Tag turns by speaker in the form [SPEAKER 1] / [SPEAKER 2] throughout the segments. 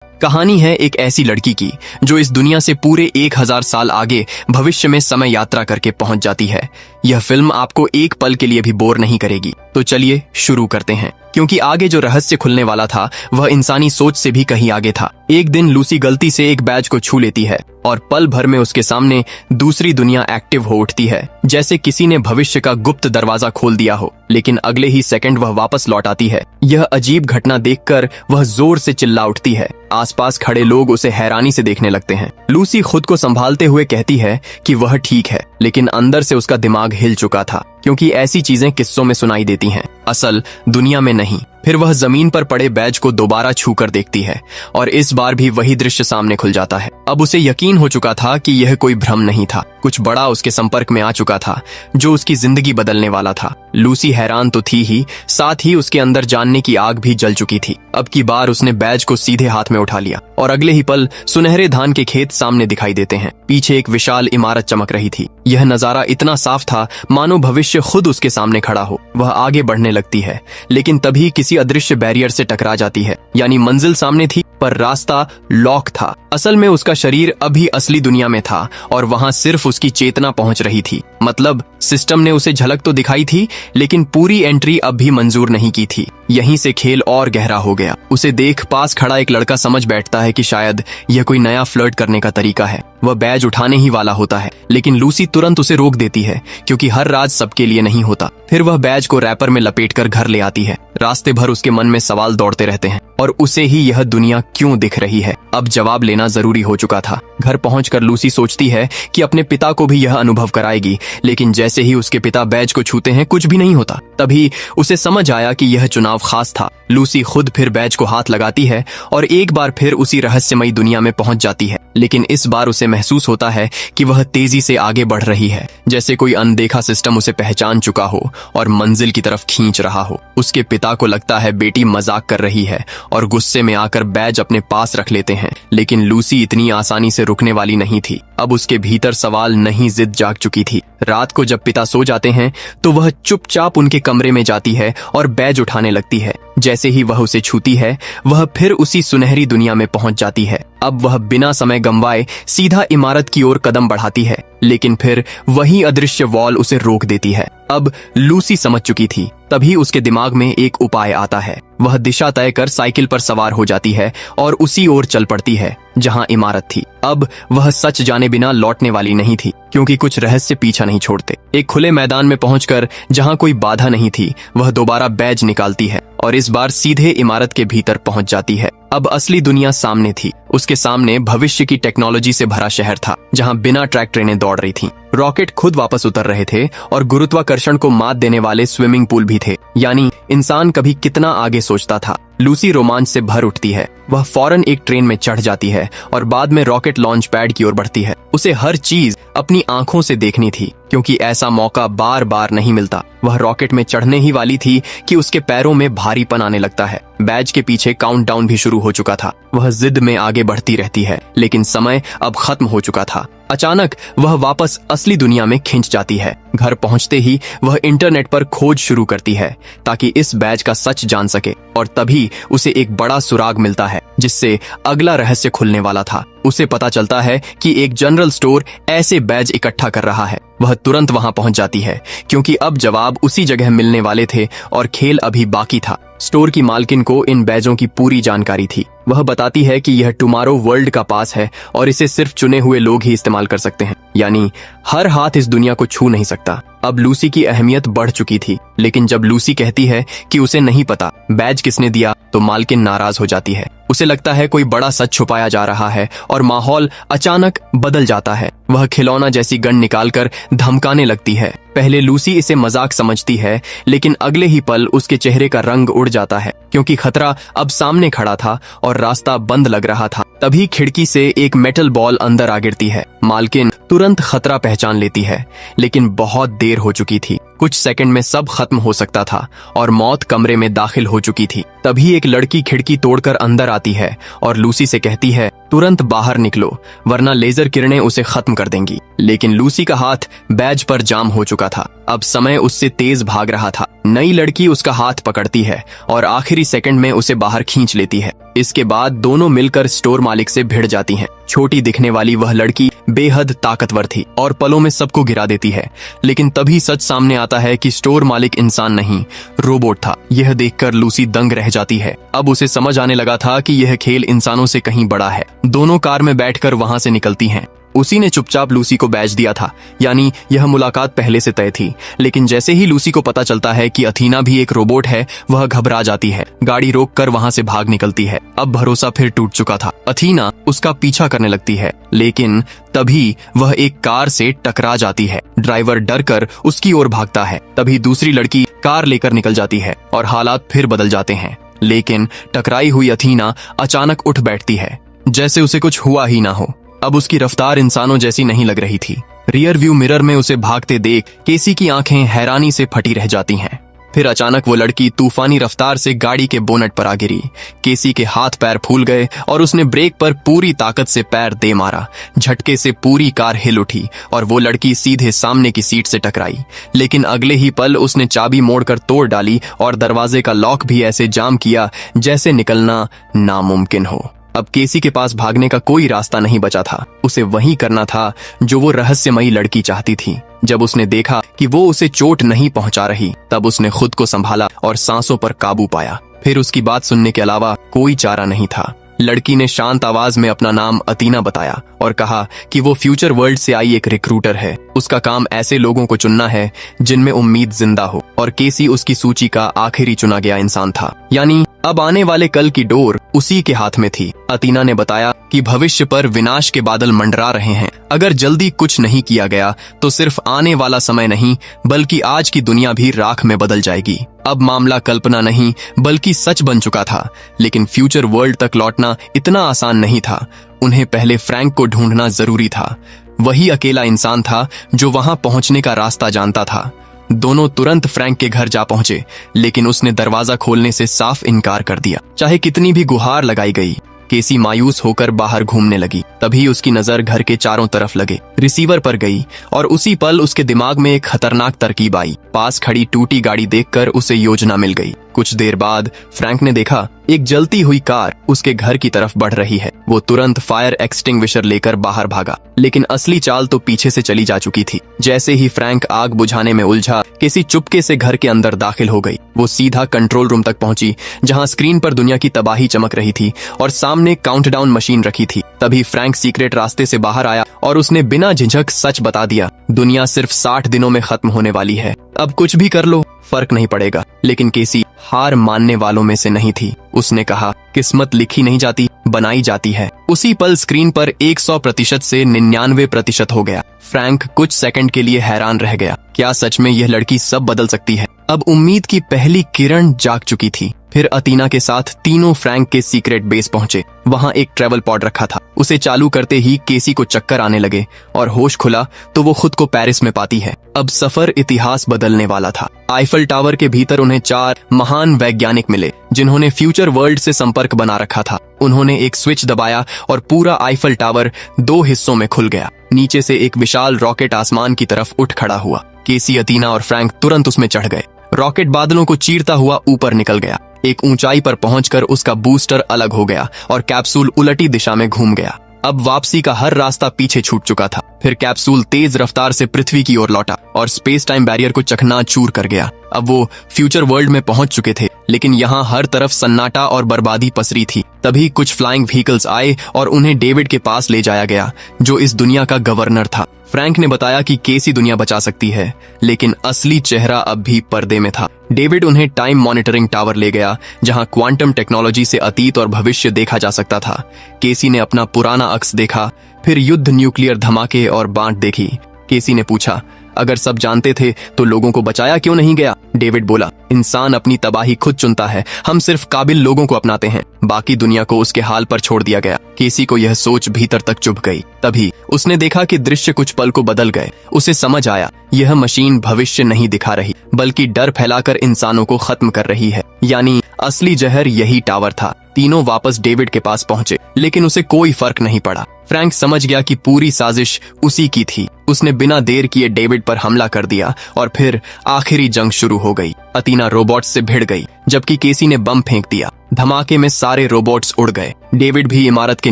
[SPEAKER 1] कहानी है एक ऐसी लड़की की जो इस दुनिया से पूरे 1000 साल आगे भविष्य में समय यात्रा करके पहुंच जाती है। यह फिल्म आपको एक पल के लिए भी बोर नहीं करेगी। तो चलिए शुरू करते हैं, क्योंकि आगे जो रहस्य खुलने वाला था वह इंसानी सोच से भी कहीं आगे था। एक दिन लूसी गलती से एक बैज को छू लेती है और पल भर में उसके सामने दूसरी दुनिया एक्टिव हो उठती है, जैसे किसी ने भविष्य का गुप्त दरवाजा खोल दिया हो। लेकिन अगले ही सेकंड वह वापस लौट आती है। यह अजीब घटना देखकर वह जोर से चिल्ला उठती है। आसपास खड़े लोग उसे हैरानी से देखने लगते हैं। लूसी खुद को संभालते हुए कहती है कि वह ठीक है, लेकिन अंदर से उसका दिमाग हिल चुका था, क्योंकि ऐसी चीजें किस्सों में सुनाई देती हैं, असल दुनिया में नहीं। फिर वह जमीन पर पड़े बैज को दोबारा छूकर देखती है और इस बार भी वही दृश्य सामने खुल जाता है। अब उसे यकीन हो चुका था कि यह कोई भ्रम नहीं था। कुछ बड़ा उसके संपर्क में आ चुका था जो उसकी जिंदगी बदलने वाला था। लूसी हैरान तो थी ही, साथ ही उसके अंदर जानने की आग भी जल चुकी थी। अब की बार उसने बैज को सीधे हाथ में उठा लिया और अगले ही पल सुनहरे धान के खेत सामने दिखाई देते हैं। पीछे एक विशाल इमारत चमक रही थी। यह नजारा इतना साफ था मानो भविष्य खुद उसके सामने खड़ा हो। वह आगे बढ़ने लगती है, लेकिन तभी किसी अदृश्य बैरियर से टकरा जाती है। यानी मंजिल सामने थी पर रास्ता लॉक था। असल में उसका शरीर अभी असली दुनिया में था और वहां सिर्फ उसकी चेतना पहुंच रही थी। मतलब सिस्टम ने उसे झलक तो दिखाई थी, लेकिन पूरी एंट्री अब भी मंजूर नहीं की थी। यहीं से खेल और गहरा हो गया। उसे देख पास खड़ा एक लड़का समझ बैठता है कि शायद यह कोई नया फ्लर्ट करने का तरीका है। वह बैज उठाने ही वाला होता है, लेकिन लूसी तुरंत उसे रोक देती है, क्योंकि हर राज सबके लिए नहीं होता। फिर वह बैज को रैपर में लपेटकर घर ले आती है। रास्ते भर उसके मन में सवाल दौड़ते रहते हैं और उसे ही यह दुनिया क्यों दिख रही है, अब जवाब लेना जरूरी हो चुका था। घर पहुंचकर लूसी सोचती है कि अपने पिता को भी यह अनुभव कराएगी, लेकिन जैसे ही उसके पिता बैज को छूते हैं कुछ भी नहीं होता। तभी उसे समझ आया कि यह चुनाव खास था। लूसी खुद फिर बैज को हाथ लगाती है और एक बार फिर उसी रहस्यमयी दुनिया में पहुंच जाती है। लेकिन इस बार उसे महसूस होता है कि वह तेजी से आगे बढ़ रही है, जैसे कोई अनदेखा सिस्टम उसे पहचान चुका हो और मंजिल की तरफ खींच रहा हो। उसके पिता को लगता है बेटी मजाक कर रही है और गुस्से में आकर बैज अपने पास रख लेते हैं, लेकिन लूसी इतनी आसानी से रुकने वाली नहीं थी। अब उसके भीतर सवाल नहीं, जिद जाग चुकी थी। रात को जब पिता सो जाते हैं तो वह चुपचाप उनके कमरे में जाती है और बैज उठाने लगती है। जैसे ही वह उसे छूती है वह फिर उसी सुनहरी दुनिया में पहुंच जाती है। अब वह बिना समय गंवाए सीधा इमारत की ओर कदम बढ़ाती है, लेकिन फिर वही अदृश्य वॉल उसे रोक देती है। अब लूसी समझ चुकी थी। तभी उसके दिमाग में एक उपाय आता है। वह दिशा तय कर साइकिल पर सवार हो जाती है और उसी ओर चल पड़ती है जहां इमारत थी। अब वह सच जाने बिना लौटने वाली नहीं थी, क्योंकि कुछ रहस्य पीछा नहीं छोड़ते। एक खुले मैदान में पहुंचकर जहां कोई बाधा नहीं थी, वह दोबारा बैज निकालती है और इस बार सीधे इमारत के भीतर पहुंच जाती है। अब असली दुनिया सामने थी। उसके सामने भविष्य की टेक्नोलॉजी से भरा शहर था, जहां बिना ट्रैक ट्रेनें दौड़ रही थीं। रॉकेट खुद वापस उतर रहे थे और गुरुत्वाकर्षण को मात देने वाले स्विमिंग पूल भी थे। यानी इंसान कभी कितना आगे सोचता था। लूसी रोमांच से भर उठती है। वह फौरन एक ट्रेन में चढ़ जाती है और बाद में रॉकेट लॉन्च पैड की ओर बढ़ती है। उसे हर चीज अपनी आंखों से देखनी थी, क्योंकि ऐसा मौका बार बार नहीं मिलता। वह रॉकेट में चढ़ने ही वाली थी कि उसके पैरों में भारीपन आने लगता है। बैज के पीछे काउंटडाउन भी शुरू हो चुका था। वह जिद में आगे बढ़ती रहती है, लेकिन समय अब खत्म हो चुका था। अचानक वह वापस असली दुनिया में खिंच जाती है। घर पहुंचते ही वह इंटरनेट पर खोज शुरू करती है ताकि इस बैज का सच जान सके, और तभी उसे एक बड़ा सुराग मिलता है जिससे अगला रहस्य खुलने वाला था। उसे पता चलता है कि एक जनरल स्टोर ऐसे बैज इकट्ठा कर रहा है। वह तुरंत वहां पहुंच जाती है, क्योंकि अब जवाब उसी जगह मिलने वाले थे और खेल अभी बाकी था। स्टोर की मालकिन को इन बैजों की पूरी जानकारी थी। वह बताती है कि यह टुमारो वर्ल्ड का पास है और इसे सिर्फ चुने हुए लोग ही इस्तेमाल कर सकते हैं, यानी हर हाथ इस दुनिया को छू नहीं सकता। अब लूसी की अहमियत बढ़ चुकी थी, लेकिन जब लूसी कहती है कि उसे नहीं पता बैज किसने दिया, तो मालकिन नाराज हो जाती है। उसे लगता है कोई बड़ा सच छुपाया जा रहा है और माहौल अचानक बदल जाता है। वह खिलौना जैसी गन निकालकर धमकाने लगती है। पहले लूसी इसे मजाक समझती है, लेकिन अगले ही पल उसके चेहरे का रंग उड़ जाता है, क्योंकि खतरा अब सामने खड़ा था और रास्ता बंद लग रहा था। तभी खिड़की से एक मेटल बॉल अंदर आ गिरती है। मालकिन तुरंत खतरा पहचान लेती है, लेकिन बहुत देर हो चुकी थी। कुछ सेकंड में सब खत्म हो सकता था और मौत कमरे में दाखिल हो चुकी थी। तभी एक लड़की खिड़की तोड़कर अंदर आती है और लूसी से कहती है, तुरंत बाहर निकलो वरना लेजर किरणें उसे खत्म कर देंगी। लेकिन लूसी का हाथ बैज पर जाम हो चुका था। अब समय उससे तेज भाग रहा था। नई लड़की उसका हाथ पकड़ती है और आखिरी सेकंड में उसे बाहर खींच लेती है। इसके बाद दोनों मिलकर स्टोर मालिक से भिड़ जाती हैं। छोटी दिखने वाली वह लड़की बेहद ताकतवर थी और पलों में सबको गिरा देती है। लेकिन तभी सच सामने आता है कि स्टोर मालिक इंसान नहीं, रोबोट था। यह देखकर लूसी दंग रह जाती है। अब उसे समझ आने लगा था कि यह खेल इंसानों से कहीं बड़ा है। दोनों कार में बैठकर वहां से निकलती हैं। उसी ने चुपचाप लूसी को बैज दिया था, यानी यह मुलाकात पहले से तय थी। लेकिन जैसे ही लूसी को पता चलता है कि अथीना भी एक रोबोट है, वह घबरा जाती है। गाड़ी रोककर वहां से भाग निकलती है। अब भरोसा फिर टूट चुका था। अथीना उसका पीछा करने लगती है, लेकिन तभी वह एक कार से टकरा जाती है। ड्राइवर डरकर उसकी ओर भागता है। तभी दूसरी लड़की कार लेकर निकल जाती है और हालात फिर बदल जाते हैं। लेकिन टकराई हुई अथीना अचानक उठ बैठती है, जैसे उसे कुछ हुआ ही ना हो। अब उसकी रफ्तार इंसानों जैसी नहीं लग रही थी। रियर व्यू मिरर में उसे भागते देख केसी की आंखें हैरानी से फटी रह जाती हैं। फिर अचानक वो लड़की तूफानी रफ्तार से गाड़ी के बोनट पर आ गिरी। केसी के हाथ पैर फूल गए और उसने ब्रेक पर पूरी ताकत से पैर दे मारा। झटके से पूरी कार हिल उठी और वो लड़की सीधे सामने की सीट से टकराई। लेकिन अगले ही पल उसने चाबी मोड़कर तोड़ डाली और दरवाजे का लॉक भी ऐसे जाम किया जैसे निकलना नामुमकिन हो। अब केसी के पास भागने का कोई रास्ता नहीं बचा था। उसे वही करना था जो वो रहस्यमयी लड़की चाहती थी। जब उसने देखा कि वो उसे चोट नहीं पहुंचा रही, तब उसने खुद को संभाला और सांसों पर काबू पाया। फिर उसकी बात सुनने के अलावा कोई चारा नहीं था। लड़की ने शांत आवाज में अपना नाम अतीना बताया और कहा कि वो फ्यूचर वर्ल्ड से आई एक रिक्रूटर है। उसका काम ऐसे लोगों को चुनना है जिनमें उम्मीद जिंदा हो, और केसी उसकी सूची का आखिरी चुना गया इंसान था। यानी अब आने वाले कल की डोर उसी के हाथ में थी। अतीना ने बताया कि भविष्य पर विनाश के बादल मंडरा रहे हैं। अगर जल्दी कुछ नहीं किया गया तो सिर्फ आने वाला समय नहीं, बल्कि आज की दुनिया भी राख में बदल जाएगी। अब मामला कल्पना नहीं बल्कि सच बन चुका था। लेकिन फ्यूचर वर्ल्ड तक लौटना इतना आसान नहीं था। उन्हें पहले फ्रैंक को ढूंढना जरूरी था। वही अकेला इंसान था जो वहां पहुंचने का रास्ता जानता था। दोनों तुरंत फ्रैंक के घर जा पहुंचे, लेकिन उसने दरवाजा खोलने से साफ इनकार कर दिया। चाहे कितनी भी गुहार लगाई गई, केसी मायूस होकर बाहर घूमने लगी। तभी उसकी नजर घर के चारों तरफ लगे रिसीवर पर गई और उसी पल उसके दिमाग में एक खतरनाक तरकीब आई। पास खड़ी टूटी गाड़ी देखकर उसे योजना मिल गई। कुछ देर बाद फ्रैंक ने देखा एक जलती हुई कार उसके घर की तरफ बढ़ रही है। वो तुरंत फायर एक्सटिंग्विशर लेकर बाहर भागा, लेकिन असली चाल तो पीछे से चली जा चुकी थी। जैसे ही फ्रैंक आग बुझाने में उलझा, केसी चुपके से घर के अंदर दाखिल हो गई। वो सीधा कंट्रोल रूम तक पहुंची, जहां स्क्रीन पर दुनिया की तबाही चमक रही थी और सामने काउंटडाउन मशीन रखी थी। तभी फ्रैंक सीक्रेट रास्ते से बाहर आया और उसने बिना झिझक सच बता दिया। दुनिया सिर्फ 60 दिनों में खत्म होने वाली है। अब कुछ भी कर लो, फर्क नहीं पड़ेगा। लेकिन केसी हार मानने वालों में से नहीं थी। उसने कहा, किस्मत लिखी नहीं जाती, बनाई जाती है। उसी पल स्क्रीन पर 100% से 99% हो गया। फ्रैंक कुछ सेकंड के लिए हैरान रह गया। क्या सच में यह लड़की सब बदल सकती है? अब उम्मीद की पहली किरण जाग चुकी थी। फिर अतीना के साथ तीनों फ्रैंक के सीक्रेट बेस पहुंचे। वहां एक ट्रेवल पॉड रखा था। उसे चालू करते ही केसी को चक्कर आने लगे और होश खुला तो वो खुद को पेरिस में पाती है। अब सफर इतिहास बदलने वाला था। आईफल टावर के भीतर उन्हें 4 महान वैज्ञानिक मिले, जिन्होंने फ्यूचर वर्ल्ड से संपर्क बना रखा था। उन्होंने एक स्विच दबाया और पूरा आईफल टावर 2 हिस्सों में खुल गया। नीचे से एक विशाल रॉकेट आसमान की तरफ उठ खड़ा हुआ। केसी, अतीना और फ्रैंक तुरंत उसमें चढ़ गए। रॉकेट बादलों को चीरता हुआ ऊपर निकल गया। एक ऊंचाई पर पहुंचकर उसका बूस्टर अलग हो गया और कैप्सूल उलटी दिशा में घूम गया। अब वापसी का हर रास्ता पीछे छूट चुका था। फिर कैप्सूल तेज रफ्तार से पृथ्वी की ओर लौटा और स्पेस टाइम बैरियर को चकनाचूर कर गया। अब वो फ्यूचर वर्ल्ड में पहुंच चुके थे, लेकिन यहाँ हर तरफ सन्नाटा और बर्बादी पसरी थी। तभी कुछ फ्लाइंग व्हीकल्स आए और उन्हें डेविड के पास ले जाया गया, जो इस दुनिया का गवर्नर था। फ्रैंक ने बताया कि केसी दुनिया बचा सकती है, लेकिन असली चेहरा अब भी पर्दे में था। डेविड उन्हें टाइम मॉनिटरिंग टावर ले गया, जहां क्वांटम टेक्नोलॉजी से अतीत और भविष्य देखा जा सकता था। केसी ने अपना पुराना अक्स देखा, फिर युद्ध, न्यूक्लियर धमाके और बांट देखी। केसी ने पूछा, अगर सब जानते थे तो लोगों को बचाया क्यों नहीं गया? डेविड बोला, इंसान अपनी तबाही खुद चुनता है। हम सिर्फ काबिल लोगों को अपनाते हैं, बाकी दुनिया को उसके हाल पर छोड़ दिया गया। केसी को यह सोच भीतर तक चुभ गई। तभी उसने देखा कि दृश्य कुछ पल को बदल गए। उसे समझ आया, यह मशीन भविष्य नहीं दिखा रही, बल्कि डर फैलाकर इंसानों को खत्म कर रही है। यानी असली जहर यही टावर था। तीनों वापस डेविड के पास पहुंचे, लेकिन उसे कोई फर्क नहीं पड़ा। फ्रैंक समझ गया कि पूरी साजिश उसी की थी। उसने बिना देर किए डेविड पर हमला कर दिया और फिर आखिरी जंग शुरू हो गई। अतीना रोबोट्स से भिड़ गई जबकि केसी ने बम फेंक दिया। धमाके में सारे रोबोट्स उड़ गए। डेविड भी इमारत के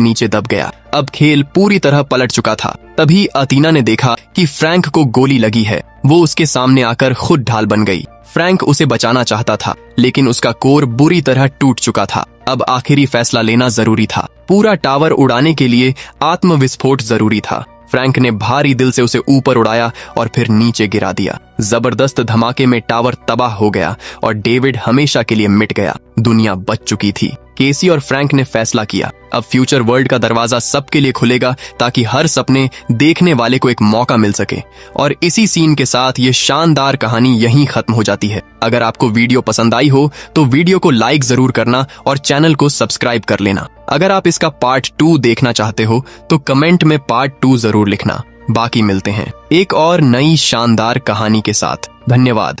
[SPEAKER 1] नीचे दब गया। अब खेल पूरी तरह पलट चुका था। तभी अतीना ने देखा कि फ्रैंक को गोली लगी है। वो उसके सामने आकर खुद ढाल बन गई। फ्रैंक उसे बचाना चाहता था लेकिन उसका कोर बुरी तरह टूट चुका था। अब आखिरी फैसला लेना जरूरी था। पूरा टावर उड़ाने के लिए आत्मविस्फोट जरूरी था। फ्रैंक ने भारी दिल से उसे ऊपर उड़ाया और फिर नीचे गिरा दिया। जबरदस्त धमाके में टावर तबाह हो गया और डेविड हमेशा के लिए मिट गया। दुनिया बच चुकी थी। केसी और फ्रैंक ने फैसला किया, अब फ्यूचर वर्ल्ड का दरवाजा सबके लिए खुलेगा ताकि हर सपने देखने वाले को एक मौका मिल सके। और इसी सीन के साथ ये शानदार कहानी यहीं खत्म हो जाती है। अगर आपको वीडियो पसंद आई हो तो वीडियो को लाइक जरूर करना और चैनल को सब्सक्राइब कर लेना। अगर आप इसका पार्ट 2 देखना चाहते हो तो कमेंट में पार्ट 2 जरूर लिखना। बाकी मिलते हैं एक और नई शानदार कहानी के साथ। धन्यवाद।